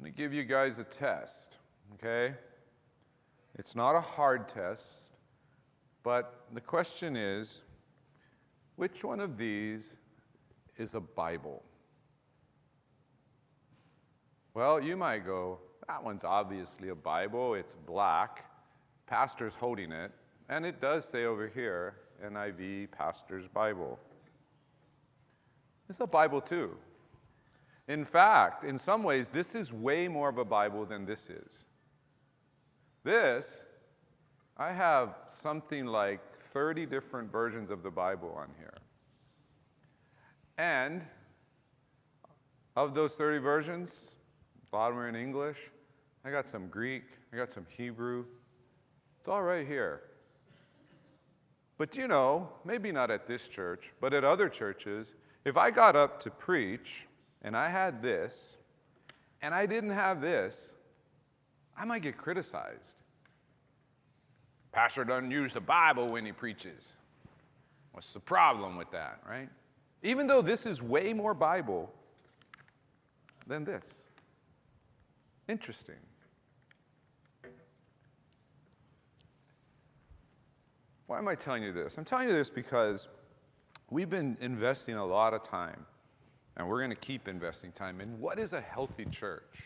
me give you guys a test, okay? It's not a hard test, but the question is, which one of these is a Bible? Well, you might go, that one's obviously a Bible. It's black. Pastor's holding it. And it does say over here, NIV, Pastor's Bible. It's a Bible too. In fact, in some ways, this is way more of a Bible than this is. This, I have something like 30 different versions of the Bible on here. And of those 30 versions, a lot of them are in English. I got some Greek. I got some Hebrew. It's all right here. But you know, maybe not at this church, but at other churches, if I got up to preach and I had this and I didn't have this, I might get criticized. Pastor doesn't use the Bible when he preaches. What's the problem with that, right? Even though this is way more Bible than this. Interesting. Why am I telling you this? I'm telling you this because we've been investing a lot of time, and we're going to keep investing time in what is a healthy church.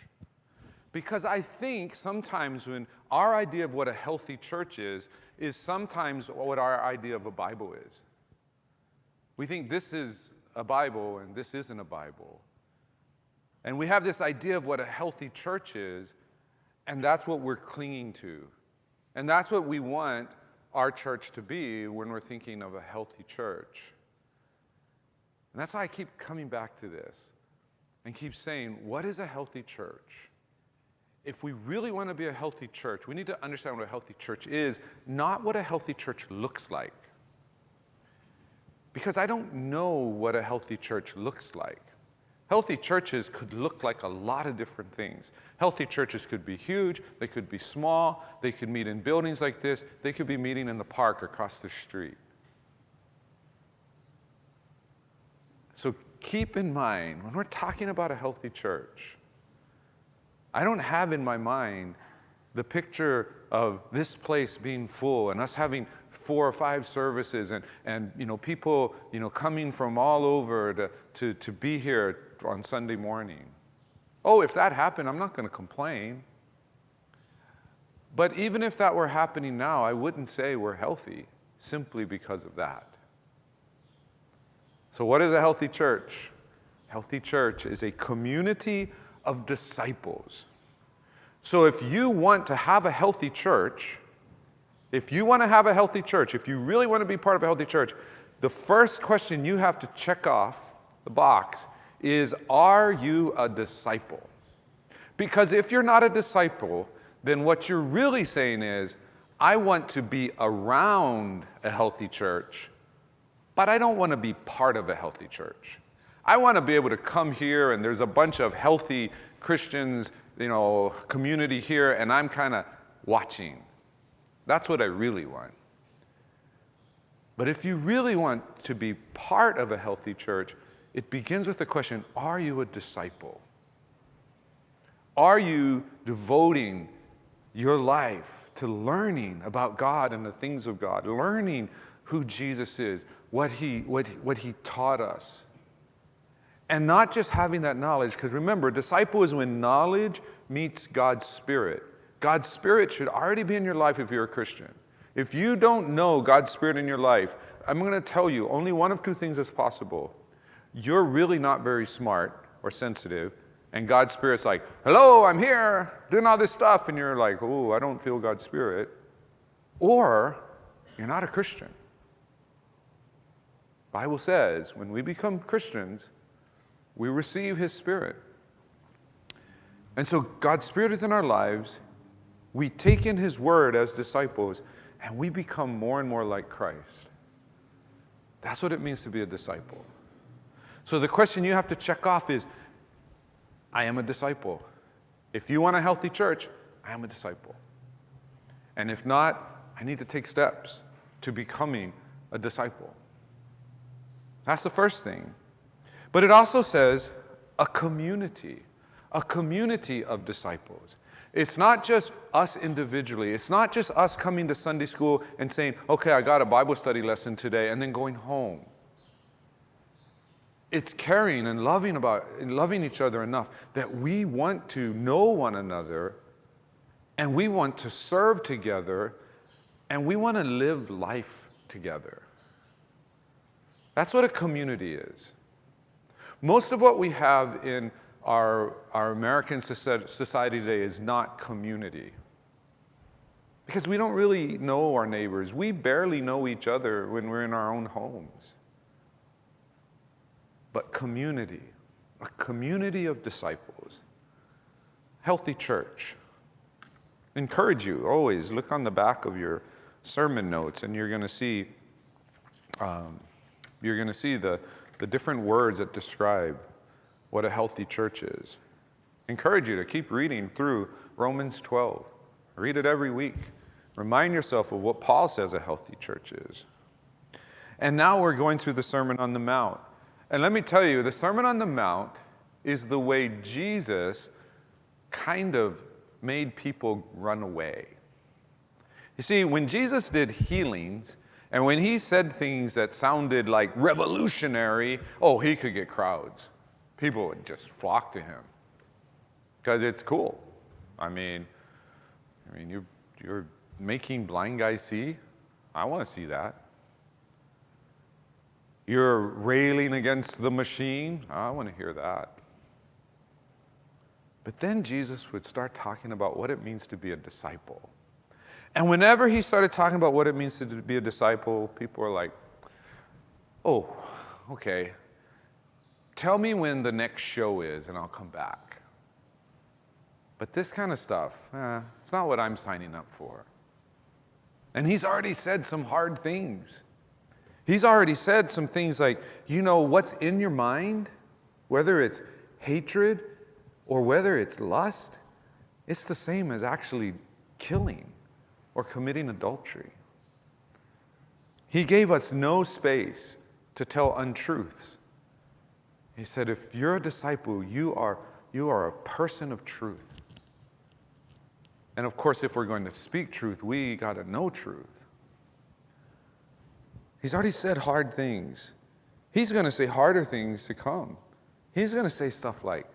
Because I think sometimes when our idea of what a healthy church is sometimes what our idea of a Bible is. We think this is a Bible and this isn't a Bible. And we have this idea of what a healthy church is, and that's what we're clinging to. And that's what we want our church to be when we're thinking of a healthy church. And that's why I keep coming back to this and keep saying, what is a healthy church? If we really want to be a healthy church, we need to understand what a healthy church is, not what a healthy church looks like. Because I don't know what a healthy church looks like. Healthy churches could look like a lot of different things. Healthy churches could be huge, they could be small, they could meet in buildings like this, they could be meeting in the park across the street. So keep in mind, when we're talking about a healthy church, I don't have in my mind the picture of this place being full and us having 4 or 5 services and you know, people coming from all over to be here on Sunday morning. Oh, if that happened, I'm not going to complain. But even if that were happening now, I wouldn't say we're healthy simply because of that. So what is a healthy church? Healthy church is a community of disciples. So if you want to have a healthy church, if you really want to be part of a healthy church, the first question you have to check off the box is, are you a disciple? Because if you're not a disciple, then what you're really saying is, I want to be around a healthy church, but I don't want to be part of a healthy church. I want to be able to come here and there's a bunch of healthy Christians, community here, and I'm kind of watching. That's what I really want. But if you really want to be part of a healthy church, it begins with the question, are you a disciple? Are you devoting your life to learning about God and the things of God, learning who Jesus is, what he taught us? And not just having that knowledge, because remember, disciple is when knowledge meets God's Spirit. God's Spirit should already be in your life if you're a Christian. If you don't know God's Spirit in your life, I'm going to tell you, only one of 2 things is possible. You're really not very smart or sensitive, and God's Spirit's like, hello, I'm here, doing all this stuff, and you're like, oh, I don't feel God's Spirit. Or you're not a Christian. The Bible says, when we become Christians, we receive His Spirit. And so God's Spirit is in our lives. We take in His Word as disciples, and we become more and more like Christ. That's what it means to be a disciple. So the question you have to check off is, I am a disciple. If you want a healthy church, I am a disciple. And if not, I need to take steps to becoming a disciple. That's the first thing. But it also says a community a community of disciples. It's not just us individually. It's not just us coming to Sunday school and saying, okay, I got a Bible study lesson today, and then going home. It's caring and loving each other enough that we want to know one another, and we want to serve together, and we want to live life together. That's what a community is. Most of what we have in our American society today is not community. Because we don't really know our neighbors. We barely know each other when we're in our own homes. But community, a community of disciples, healthy church. Encourage you, always look on the back of your sermon notes, and you're going to see the different words that describe what a healthy church is. Encourage you to keep reading through Romans 12. Read it every week. Remind yourself of what Paul says a healthy church is. And now we're going through the Sermon on the Mount. And let me tell you, the Sermon on the Mount is the way Jesus kind of made people run away. You see, when Jesus did healings, and when he said things that sounded like revolutionary, he could get crowds. People would just flock to him because it's cool. I mean, you're making blind guys see. I want to see that. You're railing against the machine. I want to hear that. But then Jesus would start talking about what it means to be a disciple. And whenever he started talking about what it means to be a disciple, people were like, oh, okay. Tell me when the next show is and I'll come back. But this kind of stuff, it's not what I'm signing up for. And he's already said some hard things. He's already said some things like, what's in your mind, whether it's hatred or whether it's lust, it's the same as actually killing or committing adultery. He gave us no space to tell untruths. He said, if you're a disciple, you are a person of truth. And of course, if we're going to speak truth, we got to know truth. He's already said hard things. He's going to say harder things to come. He's going to say stuff like,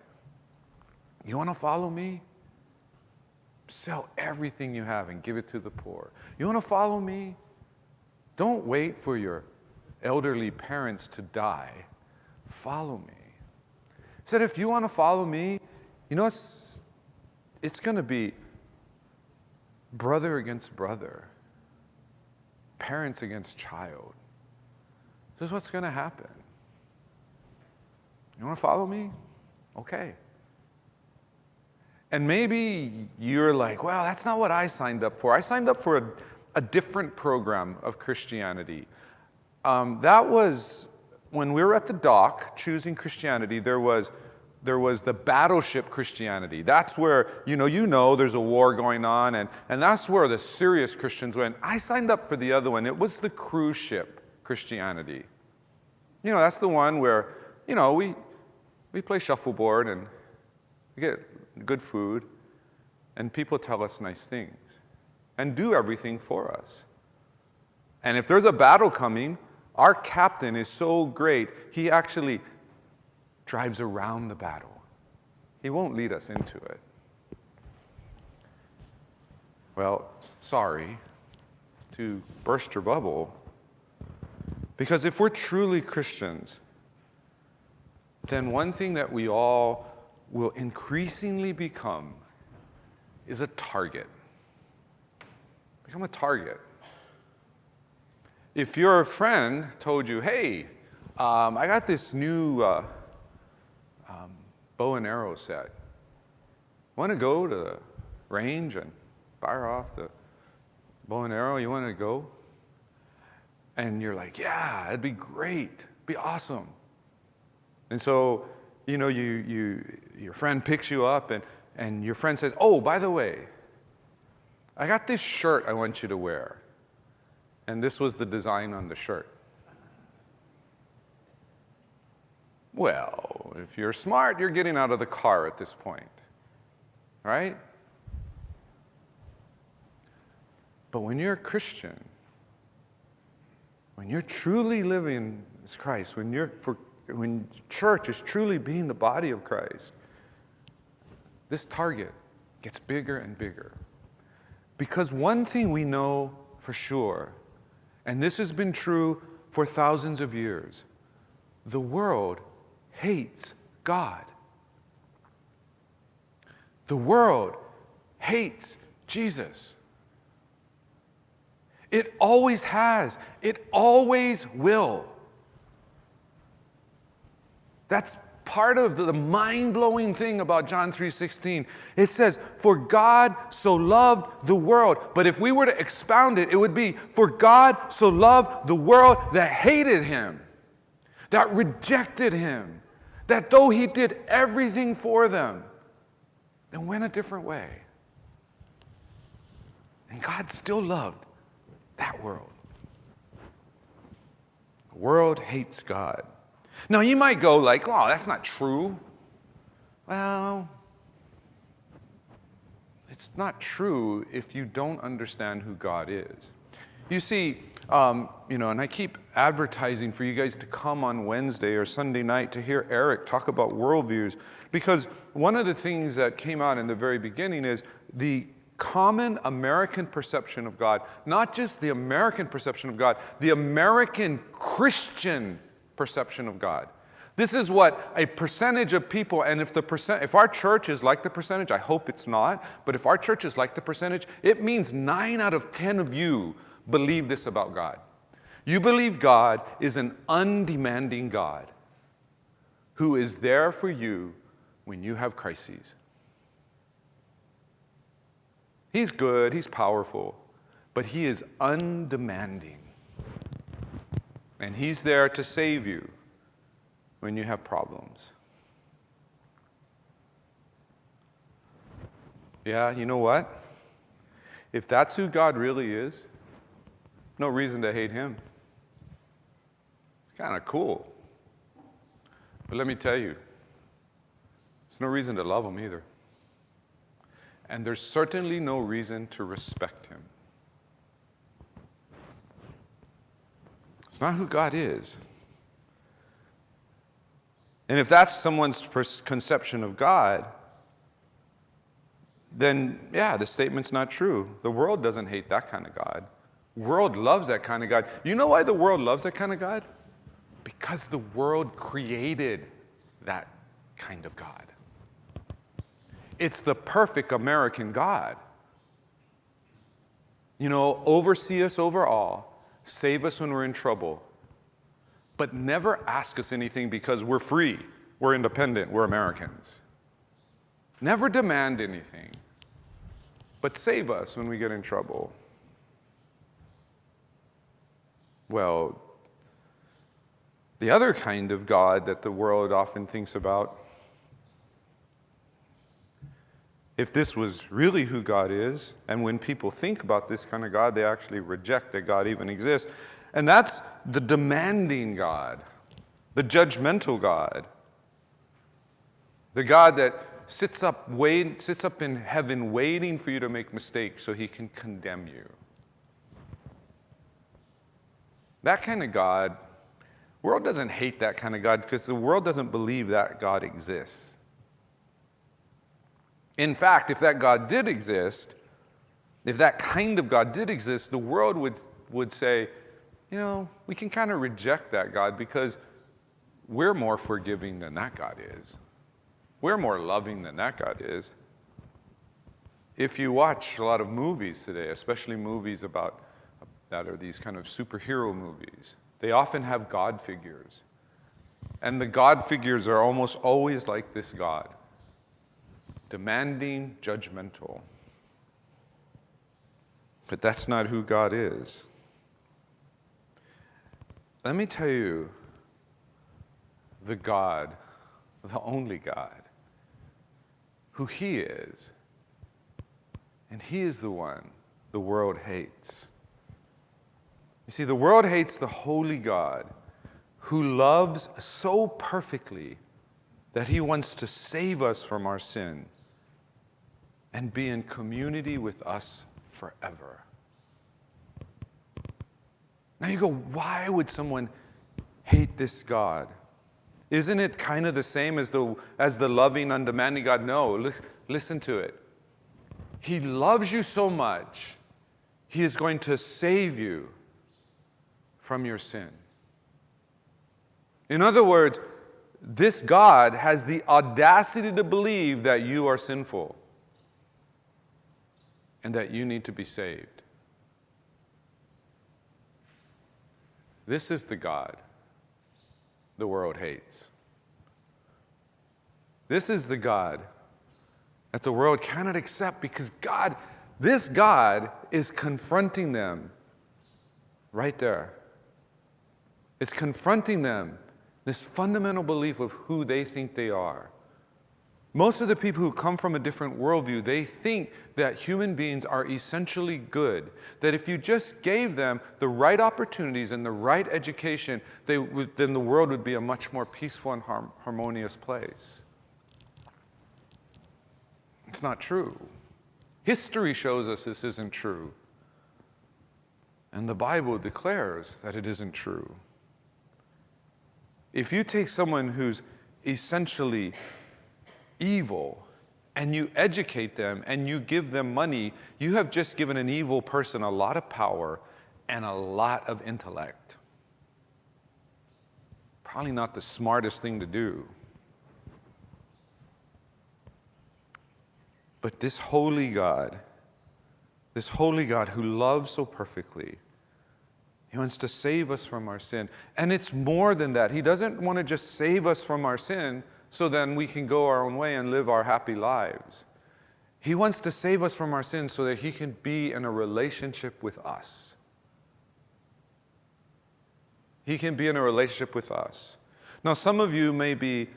you want to follow me? Sell everything you have and give it to the poor. You want to follow me? Don't wait for your elderly parents to die. Follow me. He said, if you want to follow me, it's going to be brother against brother, parents against child. This is what's going to happen. You want to follow me? Okay. And maybe you're like, well, that's not what I signed up for. I signed up for a different program of Christianity. That was when we were at the dock choosing Christianity. There was the battleship Christianity. That's where, there's a war going on, and that's where the serious Christians went. I signed up for the other one. It was the cruise ship Christianity. That's the one where, we play shuffleboard and we get good food, and people tell us nice things and do everything for us. And if there's a battle coming, our captain is so great, he actually drives around the battle. He won't lead us into it. Well, sorry to burst your bubble, because if we're truly Christians, then one thing that we all will increasingly become is a target. Become a target. If your friend told you, hey, I got this new bow and arrow set. Want to go to the range and fire off the bow and arrow? You want to go? And you're like, yeah, it'd be great. It'd be awesome. And so, your friend picks you up, and your friend says, oh, by the way, I got this shirt I want you to wear. And this was the design on the shirt. Well, If you're smart, you're getting out of the car at this point, right? But when you're a Christian, when you're truly living as Christ, when church is truly being the body of Christ, this target gets bigger and bigger. Because one thing we know for sure, and this has been true for thousands of years, the world hates God. The world hates Jesus. It always has. It always will. That's part of the mind-blowing thing about John 3:16. It says, "For God so loved the world." But if we were to expound it, it would be, "For God so loved the world that hated him, that rejected him, that though he did everything for them, then went a different way." And God still loved that world. The world hates God. Now you might go like, "Oh, that's not true." Well, it's not true if you don't understand who God is. You see, and I keep advertising for you guys to come on Wednesday or Sunday night to hear Eric talk about worldviews, because one of the things that came out in the very beginning is the common American perception of God, not just the American perception of God, the American Christian perception of God. This is what a percentage of people, and if our church is like the percentage, I hope it's not, but if our church is like the percentage, it means 9 out of 10 of you believe this about God. You believe God is an undemanding God who is there for you when you have crises. He's good, he's powerful, but he is undemanding. And he's there to save you when you have problems. Yeah, you know what? If that's who God really is, no reason to hate him. It's kind of cool. But let me tell you, there's no reason to love him either. And there's certainly no reason to respect him. It's not who God is. And if that's someone's conception of God, then yeah, the statement's not true. The world doesn't hate that kind of God. The world loves that kind of God. You know why the world loves that kind of God? Because the world created that kind of God. It's the perfect American God. Oversee us over all, save us when we're in trouble, but never ask us anything because we're free, we're independent, we're Americans. Never demand anything, but save us when we get in trouble. Well, the other kind of God that the world often thinks about, if this was really who God is, and when people think about this kind of God, they actually reject that God even exists, and that's the demanding God, the judgmental God, the God that sits up in heaven waiting for you to make mistakes so he can condemn you. That kind of God, the world doesn't hate that kind of God because the world doesn't believe that God exists. In fact, if that God did exist, if that kind of God did exist, the world would say, we can kind of reject that God because we're more forgiving than that God is. We're more loving than that God is. If you watch a lot of movies today, especially movies that are these kind of superhero movies, they often have God figures. And the God figures are almost always like this God. Demanding, judgmental. But that's not who God is. Let me tell you, the God, the only God, who he is, and he is the one the world hates. You see, the world hates the holy God who loves so perfectly that he wants to save us from our sin and be in community with us forever. Now you go, why would someone hate this God? Isn't it kind of the same as the loving, undemanding God? No, listen to it. He loves you so much, he is going to save you from your sin. In other words, this God has the audacity to believe that you are sinful and that you need to be saved. This is the God the world hates. This is the God that the world cannot accept because this God is confronting them right there. It's confronting them, this fundamental belief of who they think they are. Most of the people who come from a different worldview, they think that human beings are essentially good, that if you just gave them the right opportunities and the right education, then the world would be a much more peaceful and harmonious place. It's not true. History shows us this isn't true. And the Bible declares that it isn't true. If you take someone who's essentially evil and you educate them and you give them money, you have just given an evil person a lot of power and a lot of intellect. Probably not the smartest thing to do. But this holy God who loves so perfectly, he wants to save us from our sin. And it's more than that. He doesn't want to just save us from our sin so then we can go our own way and live our happy lives. He wants to save us from our sins so that he can be in a relationship with us. He can be in a relationship with us. Now, some of you may be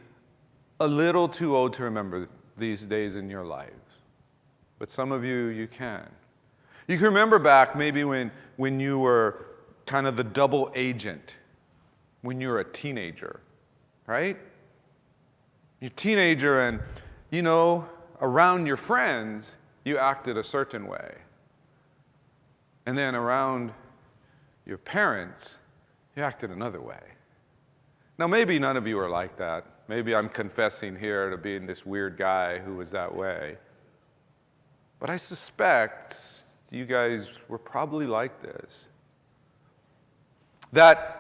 a little too old to remember these days in your lives, but some of you can. You can remember back maybe when you were kind of the double agent, when you were a teenager, right? You're a teenager and, around your friends, you acted a certain way. And then around your parents, you acted another way. Now, maybe none of you are like that. Maybe I'm confessing here to being this weird guy who was that way. But I suspect you guys were probably like this. That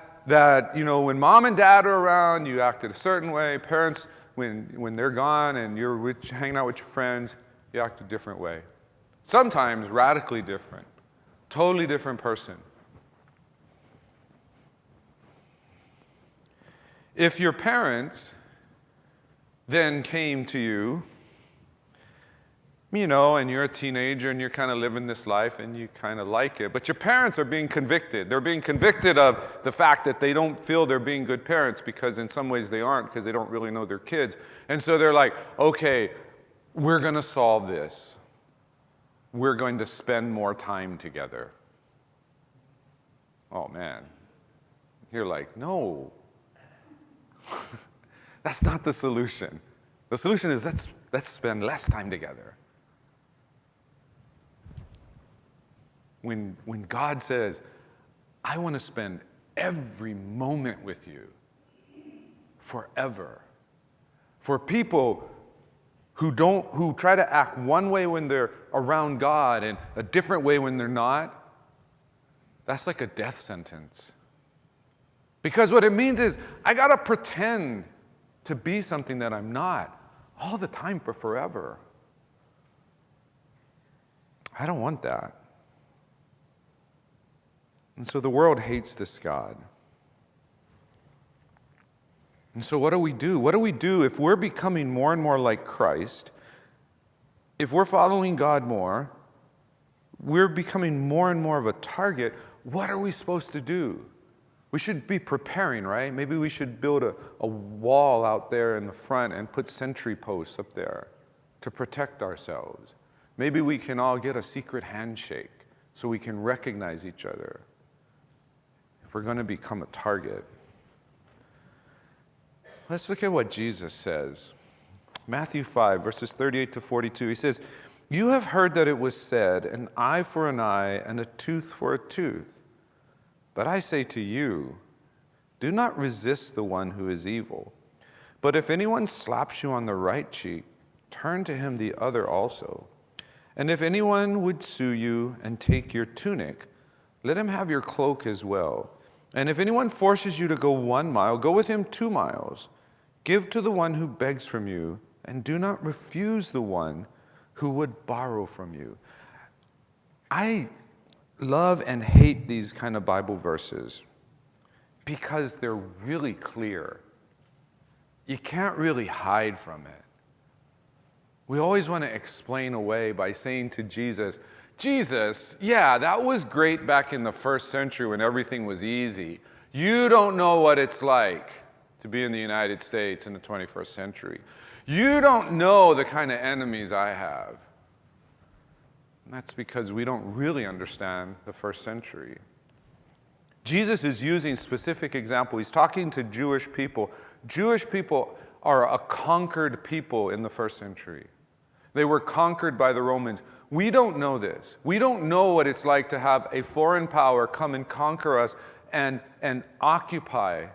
when mom and dad are around, you acted a certain way. Parents, when they're gone and you're hanging out with your friends, you act a different way. Sometimes radically different. Totally different person. If your parents then came to you, and you're a teenager and you're kind of living this life and you kind of like it, but your parents are being convicted. They're being convicted of the fact that they don't feel they're being good parents because in some ways they aren't because they don't really know their kids. And so they're like, okay, we're going to solve this. We're going to spend more time together. Oh, man. You're like, no. That's not the solution. The solution is let's spend less time together. When God says, I want to spend every moment with you forever. For people who try to act one way when they're around God and a different way when they're not, that's like a death sentence. Because what it means is I got to pretend to be something that I'm not all the time for forever. I don't want that. And so the world hates this God. And so what do we do? What do we do if we're becoming more and more like Christ? If we're following God more, we're becoming more and more of a target. What are we supposed to do? We should be preparing, right? Maybe we should build a wall out there in the front and put sentry posts up there to protect ourselves. Maybe we can all get a secret handshake so we can recognize each other if we're going to become a target. Let's look at what Jesus says. Matthew 5, verses 38 to 42. He says, "You have heard that it was said, an eye for an eye and a tooth for a tooth. But I say to you, do not resist the one who is evil. But if anyone slaps you on the right cheek, turn to him the other also. And if anyone would sue you and take your tunic, let him have your cloak as well. And if anyone forces you to go 1 mile, go with him 2 miles. Give to the one who begs from you, and do not refuse the one who would borrow from you." I love and hate these kind of Bible verses because they're really clear. You can't really hide from it. We always want to explain away by saying to Jesus, "Jesus, yeah, that was great back in the first century when everything was easy. You don't know what it's like to be in the United States in the 21st century. You don't know the kind of enemies I have." And that's because we don't really understand the first century. Jesus is using specific example. He's talking to Jewish people. Jewish people are a conquered people in the first century. They were conquered by the Romans. We don't know this. We don't know what it's like to have a foreign power come and conquer us and occupy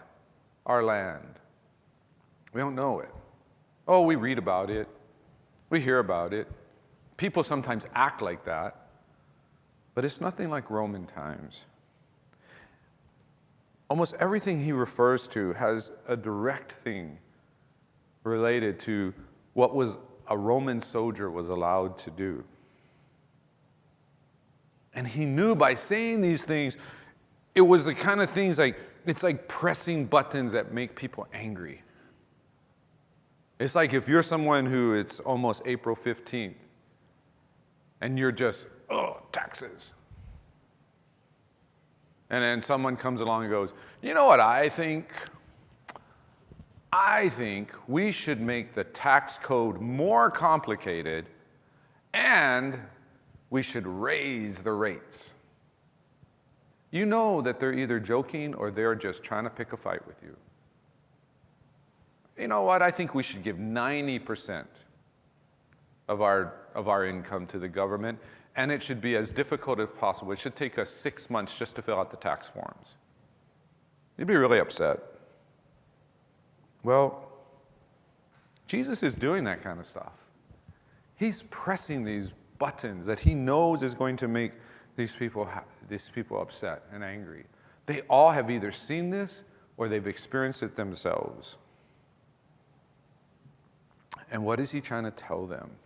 our land. We don't know it. Oh, we read about it. We hear about it. People sometimes act like that. But it's nothing like Roman times. Almost everything he refers to has a direct thing related to what was a Roman soldier was allowed to do. And he knew by saying these things, it was the kind of things like, it's like pressing buttons that make people angry. It's like if you're someone who it's almost April 15th, and you're just, oh, taxes. And then someone comes along and goes, "You know what I think? I think we should make the tax code more complicated and we should raise the rates." You know that they're either joking or they're just trying to pick a fight with you. You know what? I think we should give 90% of our income to the government, and it should be as difficult as possible. It should take us 6 months just to fill out the tax forms. You'd be really upset. Well, Jesus is doing that kind of stuff. He's pressing these buttons that he knows is going to make these people upset and angry. They all have either seen this or they've experienced it themselves. And what is he trying to tell them?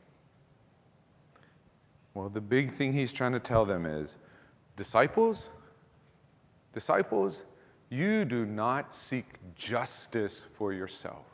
Well, the big thing he's trying to tell them is, disciples, you do not seek justice for yourself.